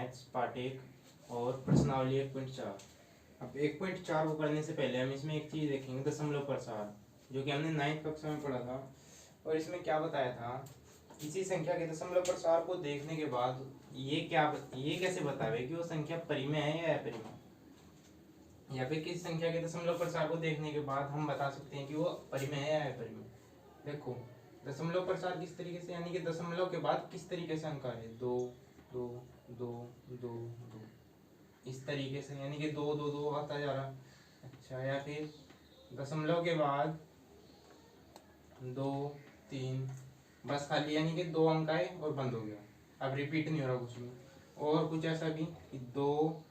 Maths part 1 और प्रश्नावली 1.4। अब 1.4 को करने से पहले हम इसमें एक चीज़ देखेंगे, दशमलव प्रसार, जो कि हमने 9th कक्षा में पढ़ा था। और इसमें क्या बताया था, किसी संख्या के दशमलव प्रसार को देखने के बाद ये कैसे बतावे कि वो संख्या परिमेय है या अपरिमेय, या फिर किसी संख्या के दशमलव प्रसार को देखने के बाद हम बता सकते हैं कि वो परिमेय है या अपरिमेय। देखो दशमलव प्रसार किस तरीके से, यानी कि दशमलव के बाद किस तरीके से अंक है, 2 2 2 2 2 इस तरीके से, यानी कि 2 2 2 आता जा रहा। अच्छा, या फिर दशमलव के बाद 2 3, बस खाली यानी कि 2 अंक आए और बंद हो गया, अब रिपीट नहीं हो रहा कुछ भी। और कुछ ऐसा भी कि 2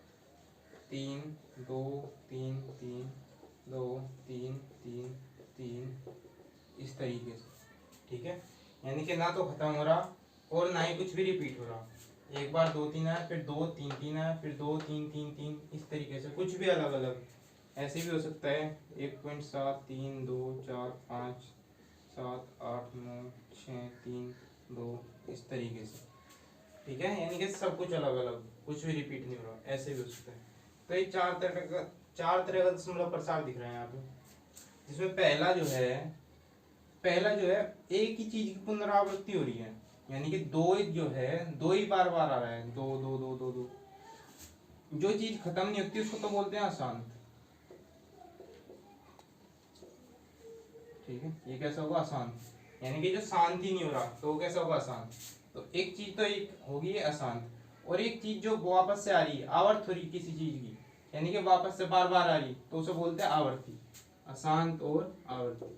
3 2 3 3 2 3 3 3 इस तरीके से, ठीक है। यानी कि ना तो खत्म हो रहा और ना ही कुछ भी रिपीट हो रहा। एक बार 2 3 आया, फिर 2 3 3 आया, फिर 2 3 3 3, इस तरीके से कुछ भी अलग अलग ऐसे भी हो सकता है। 1.7 3 2 4 5 7 8 9 6 3 2 इस तरीके से, ठीक है। यानी कि सब कुछ अलग अलग, कुछ भी रिपीट नहीं हो रहा, ऐसे भी हो सकता है। तो ये चार तरह का दशमलव प्रसार दिख रहा है यहाँ पे, जिसमें पहला जो है एक ही चीज की पुनरावृत्ति हो रही है, यानी कि दो ही बार बार आ रहा है, दो दो दो दो दो। जो चीज खत्म नहीं होती उसको तो बोलते हैं अशांत, ठीक है। ये कैसा होगा, अशांत, यानी कि जो शांत ही नहीं हो रहा तो वो कैसा होगा, अशांत। तो एक चीज तो एक होगी अशांत, और एक चीज जो वापस से आ रही है, आवर्त हो रही किसी चीज की, यानी कि वापस से बार बार आ रही, तो उसे बोलते हैं आवर्ती। अशांत और आवर्ती,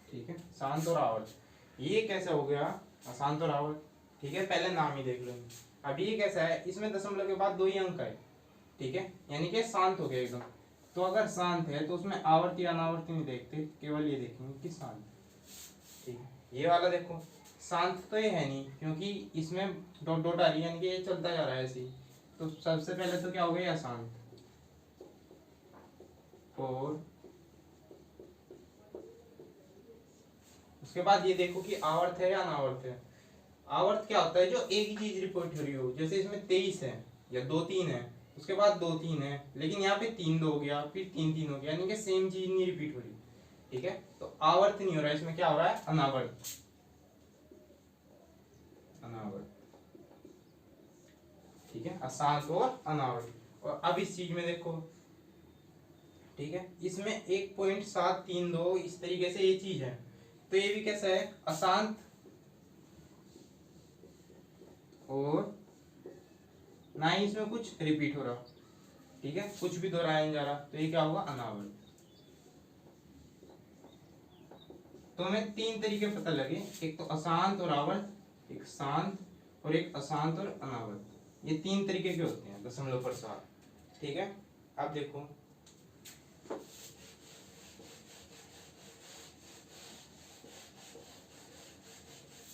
ठीक है। शांत और आवर्त, ये कैसा हो गया, अशांत और आवर्त, ठीक है। पहले नाम ही देख लेंगे। अब ये कैसा है, इसमें दशमलव के बाद 2 ही अंक है, ठीक है, यानी कि शांत हो गया एकदम। तो अगर शांत है तो उसमें आवर्ती अनावर्ती नहीं देखते, केवल ये देखेंगे कि शांत, ठीक है। ये वाला देखो, शांत तो ये है नहीं, क्योंकि इसमें डॉट डॉट आ रही है, यानी कि ये चलता जा रहा है ऐसे ही। तो सबसे पहले तो क्या हो गया, अशांत। और उसके बाद ये देखो कि आवर्त है या अनावर्त है। आवर्त क्या होता है, जो एक ही चीज रिपोर्ट हो रही हो, जैसे इसमें 23 है या 2 3 है, उसके बाद 2 3 है, लेकिन यहाँ पे 3 2 हो गया, फिर 3 3 हो गया, यानी कि सेम चीज नहीं रिपीट हो रही, ठीक है। तो आवर्त नहीं हो रहा है, इसमें क्या हो रहा है, अनावर्त, अनावर्त, ठीक है। अशांत और अनावर्त। और अब इस चीज में देखो, ठीक है, इसमें 1.732 इस तरीके से ये चीज है, तो ये भी कैसा है, अशांत और ना ही इसमें कुछ रिपीट हो रहा, ठीक है, कुछ भी दोहराया नहीं जा रहा, तो ये क्या होगा, अनावर्त। तो हमें 3 तरीके पता लगे, एक तो अशांत और आवर्त, एक शांत और एक अशांत और अनावर्त। ये 3 तरीके के होते हैं दशमलव प्रसार, ठीक है। अब देखो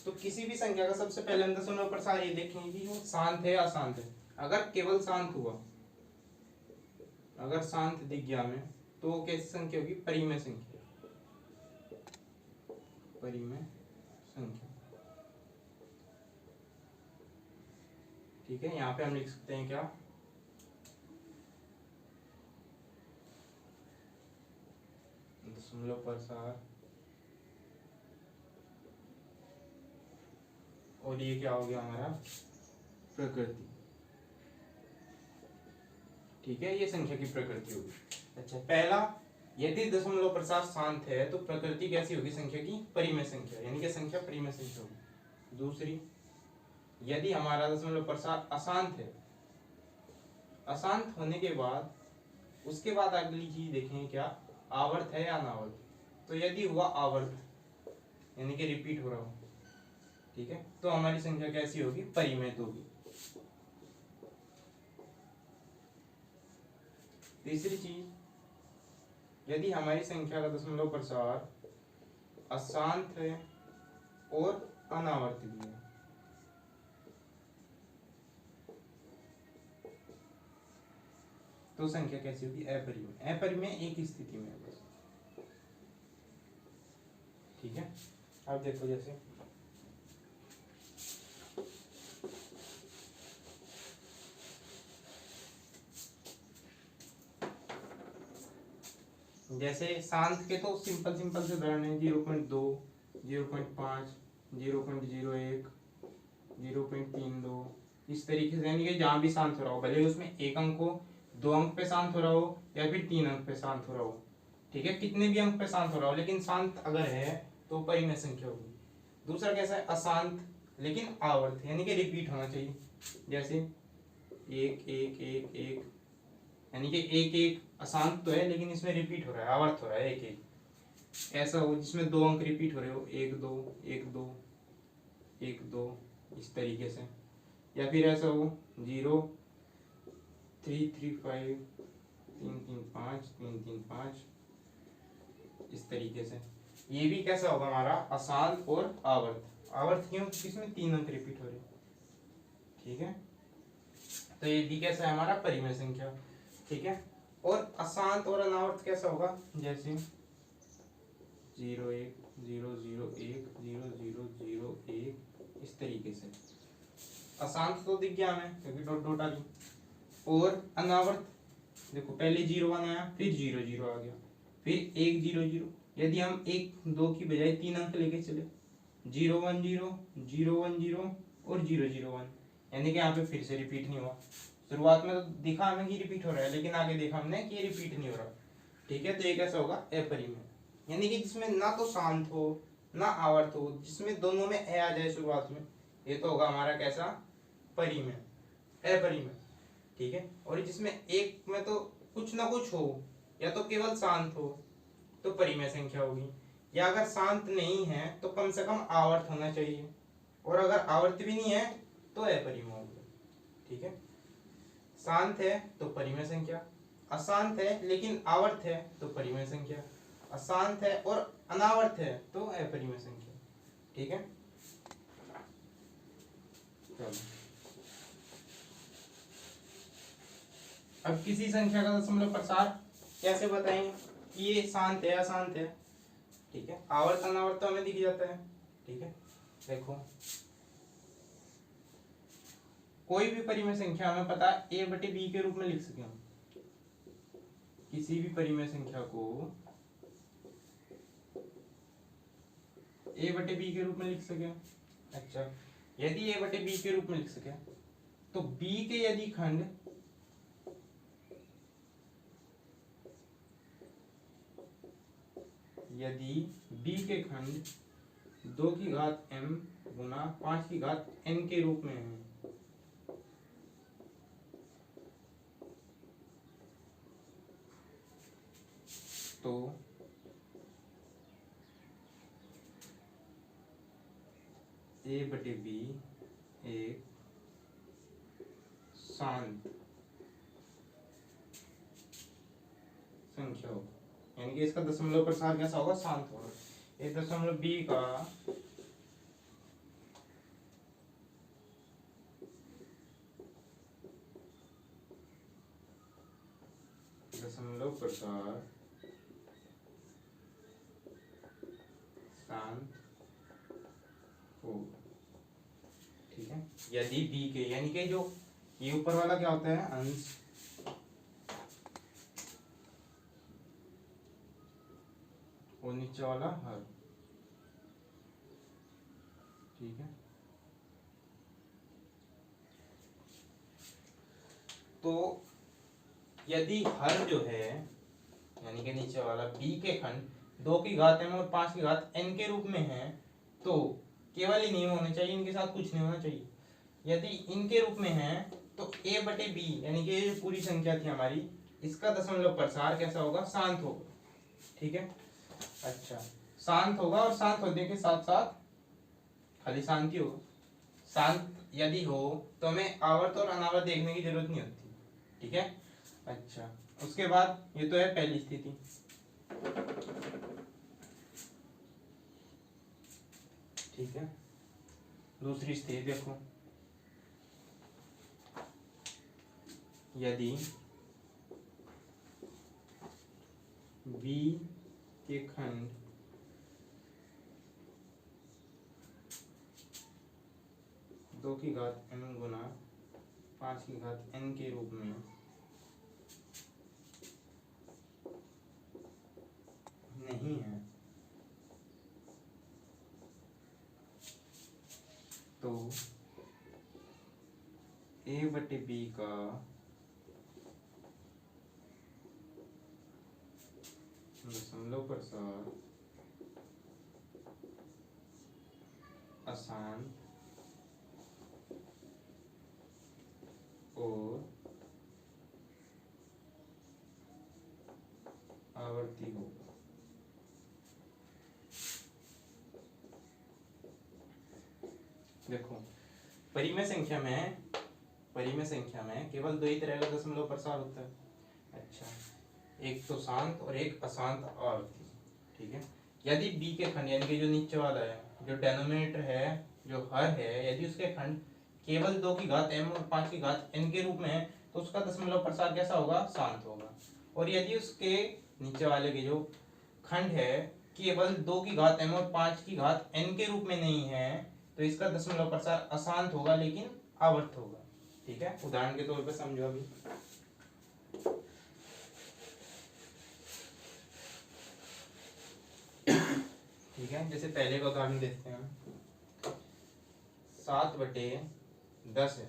तो किसी भी संख्या का सबसे पहले हम दशमलव प्रसार ये देखेंगे कि वो शांत है या अशांत है। अगर केवल शांत हुआ, अगर शांत दिख गया हमें, तो वो कैसी संख्या होगी, परिमेय संख्या, परिमेय संख्या, ठीक है। यहाँ पे हम लिख सकते हैं क्या, दशमलव प्रसार, और ये क्या हो गया हमारा, प्रकृति, ठीक है। ये संख्या की प्रकृति होगी। अच्छा, पहला, यदि दशमलव प्रसार शांत है तो प्रकृति कैसी होगी, संख्या की परिमेय संख्या, यानी कि संख्या परिमेय संख्या होगी। दूसरी, यदि हमारा दशमलव प्रसार अशांत है, अशांत होने के बाद उसके बाद अगली चीज देखें क्या, आवर्त है या अनावर्त। तो यदि हुआ आवर्त, यानी कि रिपीट हो रहा हो, ठीक है, तो हमारी संख्या कैसी होगी, परिमेय होगी। तीसरी चीज, यदि हमारी संख्या का दशमलव प्रसार अशांत है और अनावर्त भी है, तो संख्या कैसी होगी, अपरिमेय। अपरिमेय एक ही स्थिति में है बस, ठीक है। अब देखो जैसे शांत के तो सिंपल सिंपल से उदाहरण है 0.2, 0.5, 0.01, 0.32, इस तरीके से, यानी कि जहाँ भी शांत हो रहा हो, भले उसमें एक अंक हो, 2 अंक पे शांत हो रहा हो या फिर 3 अंक पे शांत हो रहा हो, ठीक है, कितने भी अंक पे शांत हो रहा हो, लेकिन शांत अगर है तो परिमेय संख्या होगी। दूसरा कैसा है, अशांत लेकिन आवर्त, यानी कि रिपीट होना चाहिए, जैसे 1 1 1 1, यानी कि 1 1 अशांत तो है लेकिन इसमें रिपीट हो रहा है, आवर्त हो रहा है 1 1। ऐसा हो जिसमें 2 अंक रिपीट हो रहे हो, 1 2 1 2 1 2, इस तरीके से। या फिर ऐसा हो 0 3 3 5 3 3 5 3 3 5, इस तरीके से। ये भी कैसा होगा हमारा, अशांत और आवर्त। आवर्त क्यों, इसमें 3 अंक रिपीट हो रहे हैं, ठीक है। तो ये भी कैसा है हमारा, परिमेय संख्या, ठीक है। और अशांत और अनावर्त कैसा होगा, जैसे 0 1 0 0 1 0 0 0 1, इस तरीके से। अशांत तो दिख गया हमें क्योंकि डॉट डॉट आ गई। और अनावर्त देखो, पहले 0 1 आया, फिर 0 0 आ गया, फिर 1 0 0। यदि हम 1 2 की बजाय 3 अंक लेके चले, 0 1 0 0 1 0 और 0 0 1, यानी कि यहाँ पे फिर से रिपीट नहीं हुआ। शुरुआत में तो दिखा हमें कि रिपीट हो रहा है, लेकिन आगे देखा हमने कि ये रिपीट नहीं हो रहा, ठीक है। तो ये कैसा होगा, अपरिमेय, यानी कि जिसमें ना तो शांत हो ना आवर्त हो, जिसमें दोनों में ए आ जाए शुरुआत में, ये तो होगा हमारा कैसा, परिमेय, अपरिमेय, ठीक है। और जिसमें एक में तो कुछ ना कुछ हो, या तो केवल शांत हो तो परिमेय संख्या होगी, या अगर शांत नहीं है तो कम से कम आवर्त होना चाहिए, और अगर आवर्त भी नहीं है तो अपरिमेय होगा, ठीक है। शांत है तो परिमेय संख्या, अशांत है लेकिन आवर्त है तो परिमेय संख्या, अशांत है और अनावर्त है तो अपरिमेय संख्या, ठीक है। चलो, अब किसी संख्या का दशमलव प्रसार कैसे बताएंगे कि ये शांत है अशांत है, ठीक है। आवर्त अनावर्त तो हमें दिख जाता है, ठीक है। देखो, कोई भी परिमेय संख्या हमें पता है a बटे b के रूप में लिख सके हम, किसी भी परिमेय संख्या को a बटे b के रूप में लिख सके। अच्छा, यदि a बटे b के रूप में लिख सके तो b के यदि खंड b के खंड 2 की घात m गुना 5 की घात n के रूप में है, तो a बटे b एक शांत संख्या होगा, यानी कि इसका दशमलव प्रसार कैसा होगा, शांत होगा। एक दशमलव b का दशमलव प्रसार शांत होगा, ठीक है। यदि b के, यानी कि जो ये ऊपर वाला क्या होता है, अंश, और नीचे वाला हर, ठीक है। तो यदि हर जो है, यानी कि नीचे वाला b के खंड 2 की घात m और 5 की घात n के रूप में है, तो केवल ही नहीं होने चाहिए, इनके साथ कुछ नहीं होना चाहिए। यदि इनके रूप में है तो a बटे b, यानी कि ये जो पूरी संख्या थी हमारी, इसका दशमलव प्रसार कैसा होगा, शांत होगा, ठीक है। अच्छा, शांत होगा, और शांत होने के साथ साथ खाली शांति होगा। शांत यदि हो तो हमें आवर्त और अनावर्त देखने की जरूरत नहीं होती, ठीक है। अच्छा, उसके बाद ये तो है पहली स्थिति, ठीक है। दूसरी स्थिति देखो, यदि b के खंड 2 की घात m गुना 5 की घात n के रूप में नहीं है तो a/b का दशमलव प्रसार अशांत और आवर्ती होगा। देखो परिमेय संख्या में केवल दो ही तरह का दशमलव प्रसार होता है। अच्छा, एक तो शांत और एक अशांत आवर्ती। ठीक है, यदि b के खंड यानी कि जो नीचे वाला है, जो डेनोमिनेटर है, जो हर है, यदि उसके खंड केवल 2 की घात m और 5 की घात n के रूप में है तो उसका दशमलव प्रसार कैसा होगा? शांत होगा। और यदि उसके नीचे वाले के जो खंड है केवल 2 की घात m और 5 की घात n के रूप में नहीं है तो इसका दशमलव प्रसार अशांत होगा लेकिन आवर्त होगा। ठीक है, उदाहरण के तौर पे समझो अभी। ठीक है, जैसे पहले का उदाहरण देखते हैं। 7/10 है।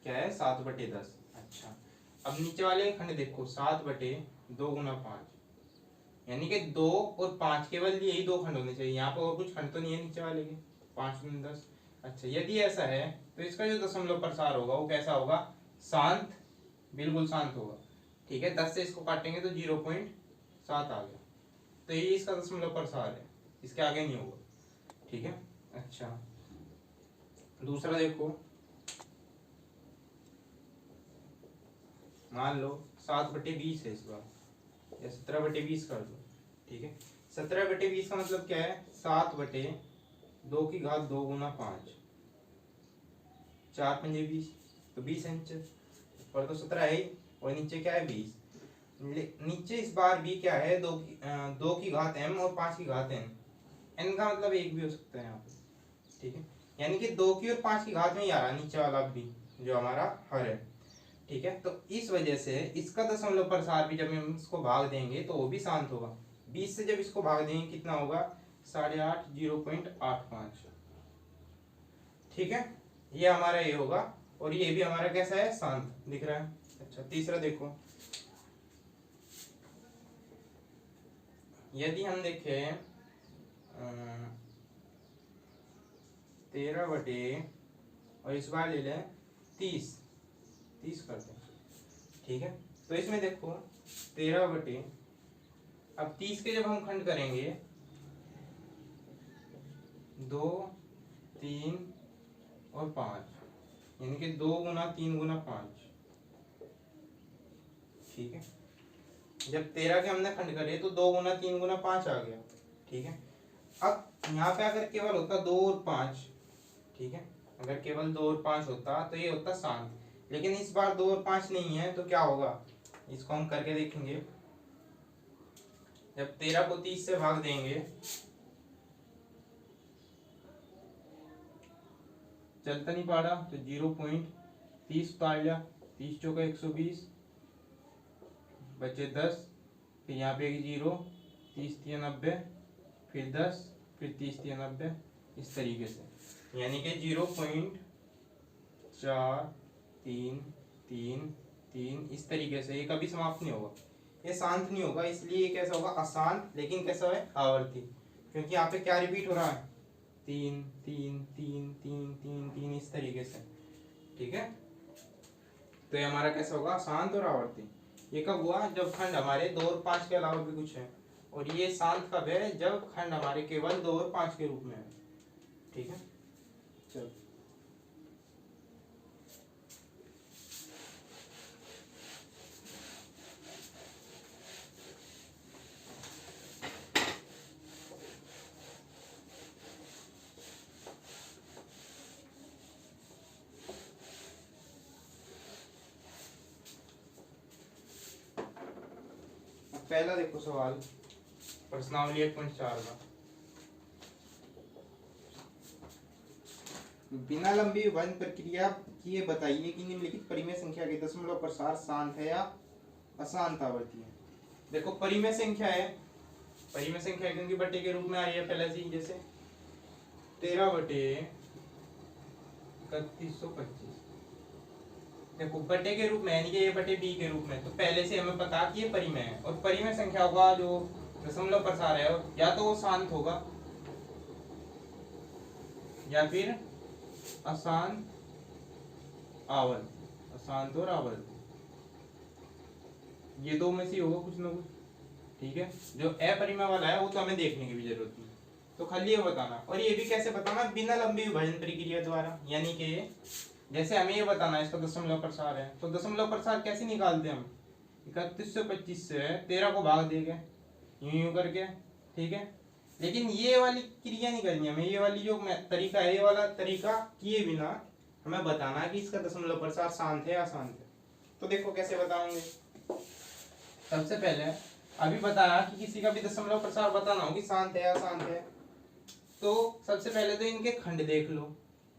क्या है? 7/10। अच्छा, अब नीचे वाले खंड देखो, 7/2 गुना 5, यानी कि 2 और 5 केवल यही दो खंड होने चाहिए। यहाँ पर और कुछ खंड तो नहीं है नीचे वाले के। 5 गुना 10। अच्छा, यदि ऐसा है तो इसका जो दशमलव प्रसार होगा वो कैसा होगा? शांत, बिल्कुल शांत होगा। ठीक है, 10 से इसको काटेंगे तो 0.7 आ गया, तो ये इसका दशमलव प्रसार है, इसके आगे नहीं होगा। ठीक है। अच्छा, दूसरा देखो, मान लो 7/20 है इस बार, या 17/20 कर दो। ठीक है, 17/20 का मतलब क्या है? 7/2 की घात 2 गुना 5, 4 पंजे 20, तो 20 इंच पर तो 17 है ही, और नीचे क्या है? 20। नीचे इस बार भी क्या है? 2 की घात m और 5 की घात n का मतलब 1 भी हो सकता है यहाँ पे। ठीक है, यानी कि 2 की और 5 की घात में ही आ रहा है नीचे वाला भी, जो हमारा हर है। ठीक है, तो इस वजह से इसका दशमलव प्रसार भी जब हम इसको भाग देंगे तो वो भी शांत होगा। 20 से जब इसको भाग देंगे कितना होगा? 8.5, 0.85। ठीक है, ये हमारा ये होगा, और ये भी हमारा कैसा है? शांत दिख रहा है। अच्छा, तीसरा देखो, यदि हम देखें 13 और इस बार ले लें 30 करते हैं। ठीक है, तो इसमें देखो 13 अब 30 के जब हम खंड करेंगे 2, 3 और 5, यानी कि 2 गुना 3 गुना 5। ठीक है, जब 13 के हमने खंड करे तो 2 गुना 3 गुना 5 आ गया। ठीक है, अब यहाँ पे अगर केवल होता 2 और 5, ठीक है, अगर केवल 2 और 5 होता तो ये होता शांत, लेकिन इस बार 2 और 5 नहीं है तो क्या होगा? इसको हम करके देखेंगे। जब 13 को 30 से भाग देंगे, चलता नहीं पा रहा तो 0.30 उतार लिया, 30 चौका 120, बचे 10, फिर यहाँ पे 0, 30 3 90, फिर 10, फिर 30 3 90, इस तरीके से, यानी कि 0.43333 इस तरीके से। ये कभी समाप्त नहीं होगा, ये शांत नहीं होगा, इसलिए ये कैसा होगा? अशांत, लेकिन कैसा है? आवर्ती, क्योंकि यहाँ पे क्या रिपीट हो रहा है? 3 3 3 3 3 3 इस तरीके से। ठीक है, तो ये हमारा कैसा होगा? शांत और आवर्ती। ये कब हुआ? जब खंड हमारे 2 और 5 के अलावा भी कुछ है, और ये शांत कब है? जब खंड हमारे केवल 2 और 5 के रूप में है। ठीक है, चलो पहला देखो सवाल, प्रश्नावली 1.4 का। बिना लंबी विभाजन प्रक्रिया किए बताइए कि निम्नलिखित परिमेय संख्या के दशमलव प्रसार शांत है या अशांत आवर्ती है। देखो परिमेय संख्या है, परिमेय संख्या क्योंकि बटे के रूप में आ रही है पहले से ही, जैसे 13/3125। देखो बटे के रूप में यानी कि ये बटे बी के रूप में, तो पहले से हमें पता कि ये परिमेय है, और परिमेय संख्या का जो दशमलव प्रसार है या तो वो शांत होगा या फिर अशांत आवर्त, अशांत और आवर्त, ये दो में से होगा कुछ ना कुछ। ठीक है, जो अपरिमेय वाला है वो तो हमें देखने की भी जरूरत नहीं, तो खाली ये बताना। और ये भी कैसे बताना, बिना लंबी विभाजन प्रक्रिया द्वारा, यानी कि जैसे हमें ये बताना है इसका दशमलव प्रसार है, तो दशमलव प्रसार कैसे निकालते हैं हम, 3125 से 13 को भाग देंगे यूं करके। ठीक है, लेकिन ये वाली क्रिया नहीं करनी हमें, ये वाली जो तरीका है, ये वाला तरीका किए बिना हमें बताना है कि इसका दशमलव प्रसार शांत है या अशांत है। तो देखो कैसे बताएंगे। सबसे पहले अभी बताया कि किसी का भी दशमलव प्रसार बताना हो कि शांत है या अशांत है, तो सबसे पहले तो इनके खंड देख लो,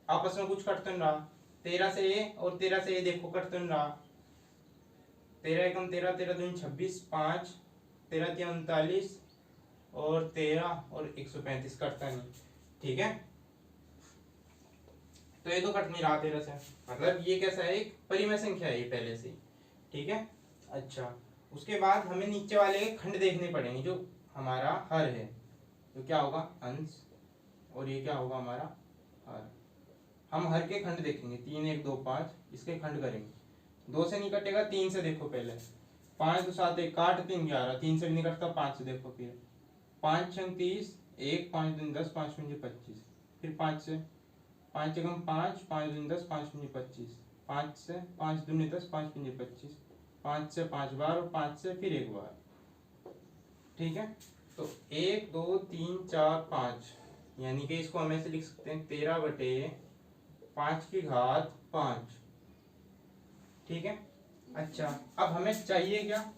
आपस में कुछ कट तो नहीं रहा। 13 से ये और 13 से ये देखो कट तो नहीं रहा। 13 एकम 13, 13 दूनी 26, 5, 13 तिया 39 और 13 और 135 कटता नहीं। ठीक है, तो ये तो कट नहीं रहा 13 से, मतलब ये कैसा है, एक परिमेय संख्या है ये पहले से। ठीक है, अच्छा उसके बाद हमें नीचे वाले के खंड देखने पड़ेंगे, जो हमारा हर है, तो क्या होगा अंश, और ये क्या होगा हमारा हर। हम हर के खंड देखेंगे, 3 1 2 5, इसके खंड करेंगे। 2 से नहीं कटेगा, 3 से देखो पहले, 5 2 7 1 काट 3 11, 3 से भी नहीं कटता, 5 से देखो, फिर 5 6 30, 1 5 2 10, 5 5 25, फिर 5 से 5 एकम 5, 5 2 10, 5 5 25, 5 से 5 2 10, 5 5 25, 5 से 5 बार और 5 से फिर एक बार। ठीक है, तो 1 2 3 4 5, यानी कि इसको हम ऐसे लिख सकते हैं 13/5 की घात 5। ठीक है, अच्छा अब हमें चाहिए क्या,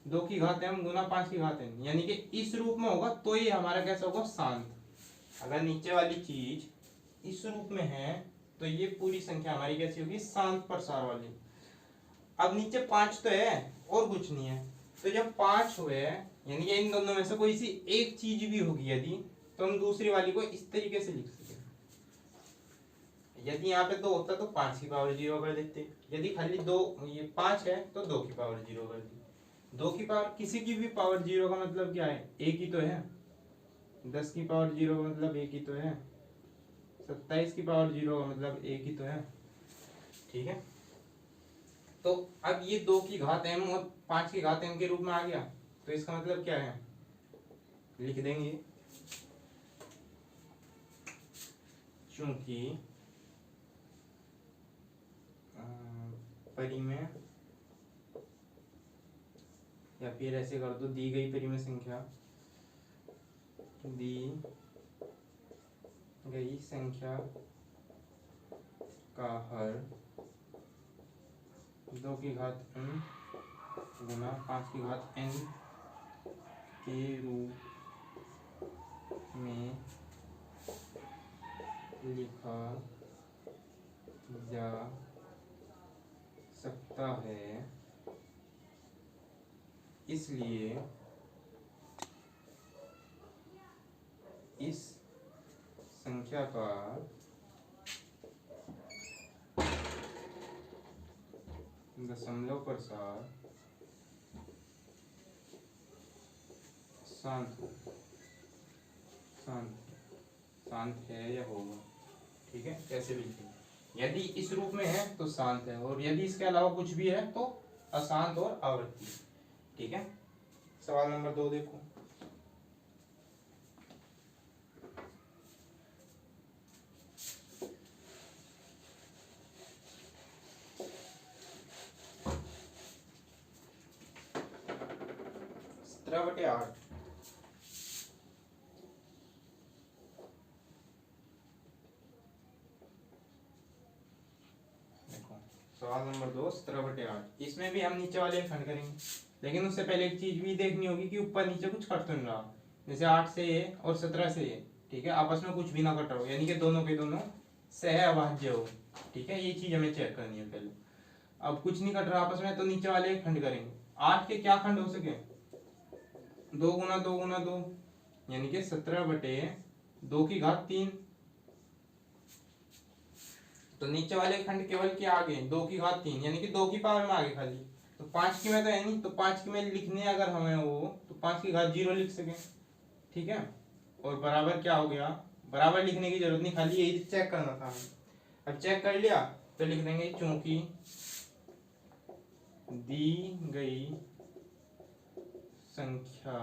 2 की घात m गुना 5 की घात n, यानी कि इस रूप में होगा तो ये हमारा कैसा होगा शांत। अगर नीचे वाली चीज इस रूप में है तो ये पूरी संख्या हमारी कैसी होगी, शांत प्रसार वाली। अब नीचे 5 तो है और कुछ नहीं है, तो जब 5 हुए यानी कि इन दोनों में से कोई सी एक चीज भी होगी यदि, तो हम दूसरी वाली को इस तरीके से लिख सकते हैं। यदि यहाँ पे 2 होता तो 5 की पावर 0 कर देते, यदि खाली 2 ये 5 है तो 2 की पावर 0 कर दी। 2 की पावर किसी की भी पावर 0 का मतलब क्या है, एक ही तो है। 10 की पावर 0 का मतलब एक ही तो है। 27 की पावर 0 का मतलब एक ही तो है। ठीक है, तो अब ये 2 की घात m और 5 की घात m के रूप में आ गया, तो इसका मतलब क्या है, लिख देंगे चूंकि परिमेय, या फिर ऐसे कर दो, दी गई परिमेय संख्या, दी गई संख्या का हर 2 की घात m गुना 5 की घात n के रूप में लिखा जा सकता है, इसलिए इस संख्या का दशमलव प्रसार शांत है या होगा। ठीक है, कैसे भी लिखें, यदि इस रूप में है तो शांत है, और यदि इसके अलावा कुछ भी है तो अशांत और आवर्ती। ठीक है, सवाल नंबर 2 देखो। बटे 8। सवाल नंबर 2 17/8। इसमें भी हम नीचे वाले खंड करेंगे, लेकिन उससे पहले एक चीज भी देखनी होगी कि ऊपर नीचे कुछ कट तो नहीं रहा, जैसे 8 से ये और 17 से ये। ठीक है, आपस में कुछ भी ना कट रहा हो, यानी कि दोनों के दोनों सह अभाज्य हो। ठीक है, ये चीज हमें चेक करनी है पहले। अब कुछ नहीं कट रहा आपस में, तो नीचे वाले खंड करेंगे। 8 के क्या खंड हो सके? 2 गुना 2 गुना 2, यानी कि 17/2 की घात 3। तो नीचे वाले खंड केवल क्या आगे 2 की घात 3, यानी कि 2 की पावर में आगे खाली। तो 5 की में तो है नहीं, तो 5 की में लिखने अगर हमें हो तो 5 की घात 0 लिख सके। ठीक है, और बराबर क्या हो गया, बराबर लिखने की जरूरत नहीं, खाली यही चेक करना था हमें। अब चेक कर लिया तो लिख देंगे चूंकि दी गई संख्या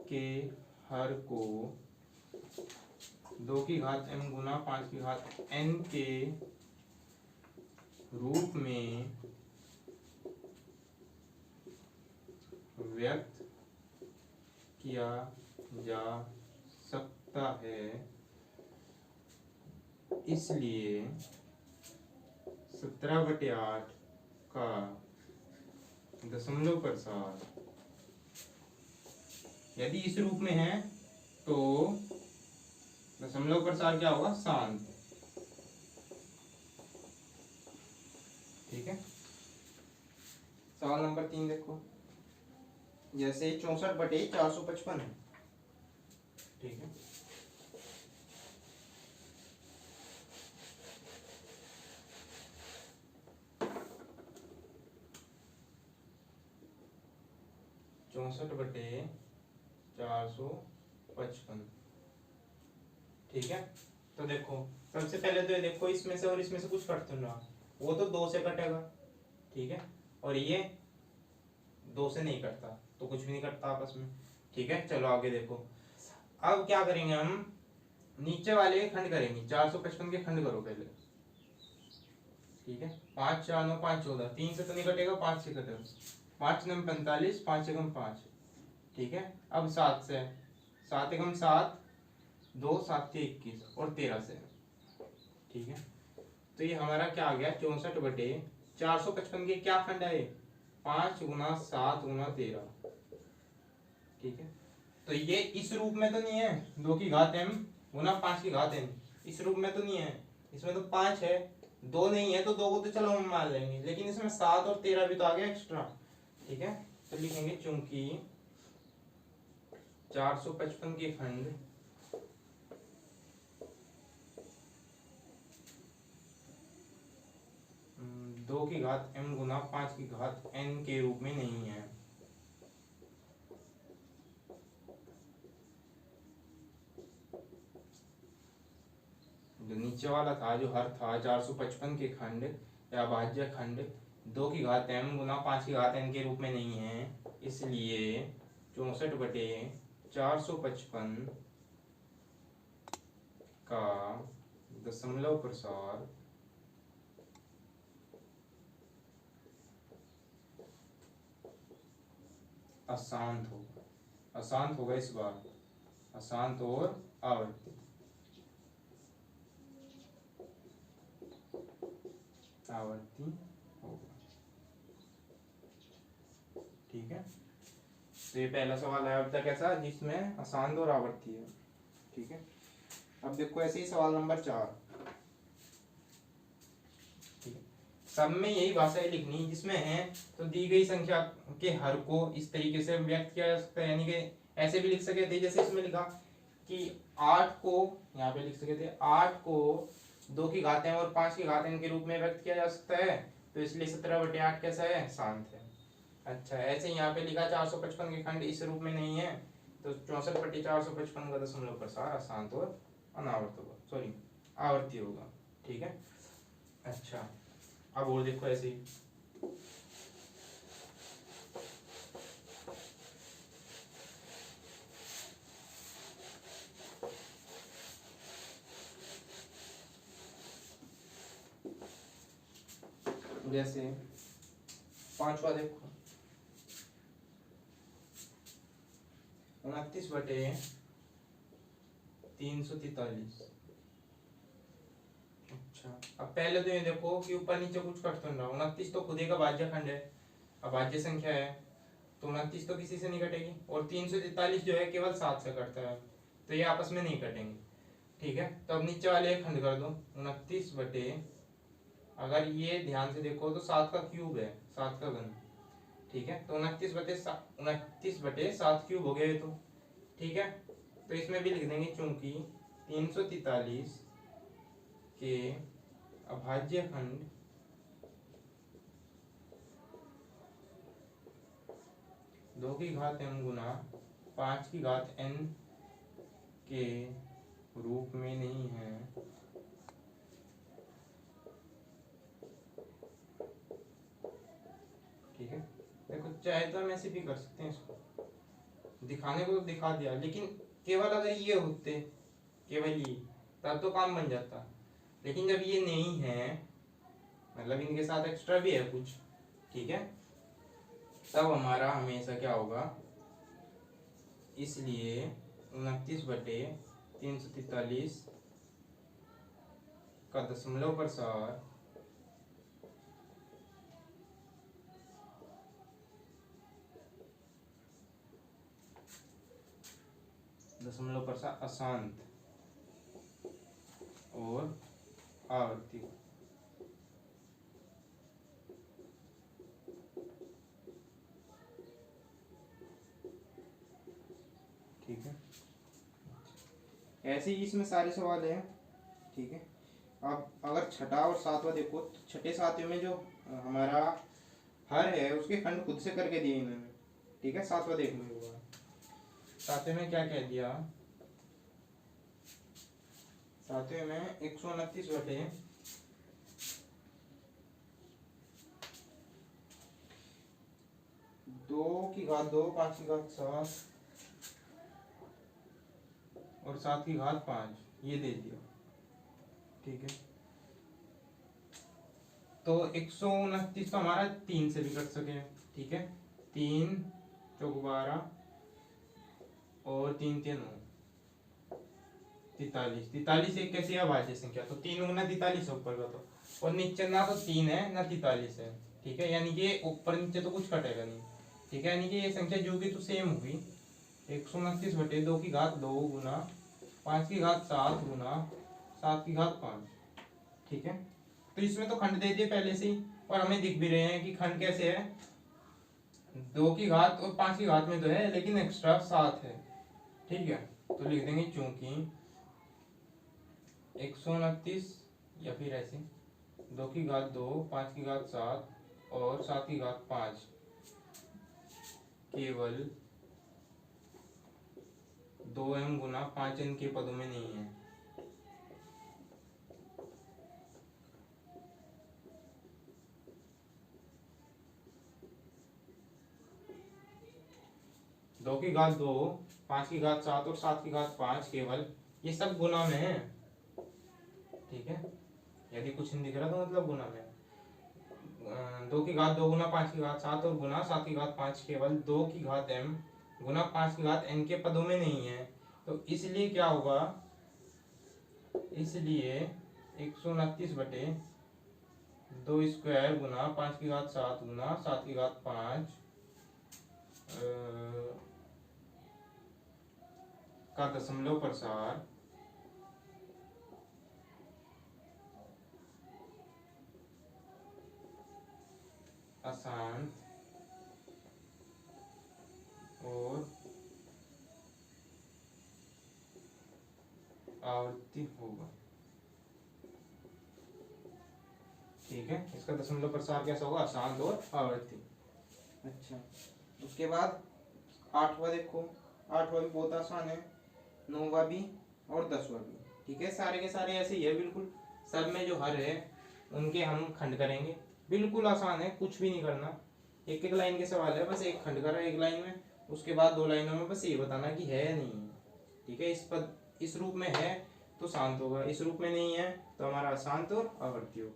के हर को 2 की घात m गुना 5 की घात n के रूप में व्यक्त किया जा सकता है, इसलिए 17/8 का दशमलव प्रसार यदि इस रूप में है तो दशमलव प्रसार क्या होगा, शांत। ठीक है, सवाल नंबर 3 देखो। जैसे 64/455 है। ठीक है, चौसठ बटे 455। ठीक है, तो देखो सबसे पहले तो ये देखो, इसमें से और इसमें से कुछ कट तो ना, वो तो 2 से कटेगा। ठीक है, और ये 2 से नहीं कटता, तो कुछ भी नहीं कटता आपस में। ठीक है, चलो आगे देखो। अब क्या करेंगे हम, नीचे वाले के खंड करेंगे। 455 के खंड करो पहले। ठीक है, 5 4 9 5 14, 3 से तो नहीं कटेगा, 5 से कटेगा। 5 9 45, 5 एकम 5। ठीक है, अब 7 से, 7 एकम 7, 2 7 के 21 और 13 से। ठीक है, तो ये हमारा क्या आ गया, 64/455 के क्या खंड आए, 5 गुना 7 गुना 13। ठीक है, तो ये इस रूप में तो नहीं है, 2 की घात m गुना 5 की घात n, इस रूप में तो नहीं है। इसमें तो 5 है, 2 नहीं है, तो 2 को तो चलो हम मान लेंगे, लेकिन इसमें 7 और 13 भी तो आ गया एक्स्ट्रा। ठीक है, तो लिखेंगे चूंकि 455 के खंड 2 की घात m गुना 5 की घात n के रूप में नहीं है। जो नीचे वाला था, जो हर था 455 के खंड या भाज्य खंड 2 की घात m गुना 5 की घात n के रूप में नहीं है, इसलिए 64/455 का दशमलव प्रसार अशांत होगा। अशांत होगा इस बार, अशांत और आवर्ती। आवर्ती होगा। ठीक है, तो ये पहला सवाल है अब तक ऐसा जिसमें अशांत और आवर्ती है। ठीक है, अब देखो ऐसे ही सवाल नंबर 4। ठीक है, सब में यही भाषाएं लिखनी जिसमें है, तो दी गई संख्या के हर को इस तरीके से व्यक्त किया जा सकता है, यानी कि ऐसे भी लिख सके थे जैसे इसमें लिखा कि 8 को, यहाँ पे लिख सके थे 8 को 2 की घात m और 5 की घात n के रूप में व्यक्त किया जा सकता है, तो इसलिए 17/8 कैसा है, शांत है। अच्छा, ऐसे यहाँ पे लिखा 455 के खंड इस रूप में नहीं है, तो 64/455 का दशमलव प्रसार अशांत और अनावर्त होगा, सॉरी आवर्ती होगा। ठीक है, अच्छा अब और देखो ऐसे ही। जैसे 5वां देखो, 29/343। अच्छा, अब पहले तो ये देखो कि ऊपर नीचे कुछ कट तो नहीं रहा। 29 तो खुद ही का भाज्य खंड है, अभाज्य संख्या है, तो 29 तो किसी से नहीं कटेगी, और 343 जो है केवल 7 से कटता है, तो ये आपस में नहीं कटेंगे। ठीक है, तो अब नीचे वाले एक खंड कर दो, 29 बटे, अगर ये ध्यान से देखो तो 7 का क्यूब है, 7 का घन। ठीक है, तो 29 बटे 7 क्यूब हो गया ये तो। ठीक है, तो इसमें भी लिख देंगे चूंकि 343 के अभाज्य खंड दो की घात m गुना 5 की घात n के रूप में नहीं है। ठीक है, देखो चाहे तो हम ऐसे भी कर सकते हैं, इसको दिखाने को तो दिखा दिया, लेकिन केवल अगर ये होते, केवल ये, तब तो काम बन जाता। लेकिन जब ये नहीं है, मतलब इनके साथ एक्स्ट्रा भी है कुछ, ठीक है, तब हमारा हमेशा क्या होगा, इसलिए 29/343 का दशमलव प्रसार अशांत और आवर्ती। ठीक है, ऐसे ही इसमें सारे सवाल हैं। ठीक है, अब अगर छठा और सातवां देखो, तो छठे सातवें में जो हमारा हर है उसके खंड खुद से करके दिए इन्होंने। ठीक है, सातवां देख लो एक बार। सातवें में क्या कह दिया, सातवें में 129 बटे 2 की घात 2, 5 की घात 7 और 7 की घात 5 ये दे दिया। ठीक है, तो 129 तो हमारा 3 से भी कट सके। ठीक है, 3 चौक 12 और 3 3 9, 43। 43 एक कैसी अभाज्य संख्या, तो 3 गुना 43 ऊपर का, तो और नीचे ना तो 3 है ना 43 है। ठीक है, यानी कि ऊपर नीचे तो कुछ कटेगा नहीं। ठीक है, यानी कि ये संख्या जो कि तो सेम होगी, 129 बटे 2 की घात 2 गुना 5 की घात 7 गुना 7 की घात 5। ठीक है, तो इसमें तो खंड दे दिए पहले से ही, और हमें दिख भी रहे हैं कि खंड कैसे है, 2 की घात और 5 की घात में तो है, लेकिन एक्स्ट्रा 7 है। ठीक है, तो लिख देंगे चूंकि 129 या फिर ऐसे 2 की घात 2, 5 की घात 7 और 7 की घात 5 केवल 2m गुना 5n के पदों में नहीं है। दो की घात 2, 5 की घात 7 और 7 की घात 5 केवल, ये सब गुना में है। ठीक है, यदि कुछ नहीं दिख रहा तो मतलब गुना में। 2 की घात 2 गुना 5 की घात 7 और गुना 7 की घात 5 केवल 2 की घात m गुना 5 की घात n के पदों में नहीं है। तो इसलिए क्या होगा, इसलिए 129 बटे 2 स्क्वायर गुना 5 की घात 7 गुना 7 की घात 5 का दशमलव प्रसार अशांत और आवर्ती होगा। ठीक है, इसका दशमलव प्रसार कैसा होगा, अशांत और आवर्ती। अच्छा, उसके बाद 8वां देखो, 8वां भी बहुत आसान है, 9वां भी और 10वां भी। ठीक है, सारे के सारे ऐसे ही है बिल्कुल, सब में जो हर है उनके हम खंड करेंगे। बिल्कुल आसान है, कुछ भी नहीं करना, एक एक लाइन के सवाल है, बस एक खंड करा एक लाइन में, उसके बाद 2 लाइनों में बस ये बताना कि है या नहीं है। ठीक है, इस रूप में है तो शांत होगा, इस रूप में नहीं है तो हमारा अशांत और आवर्ती होगा।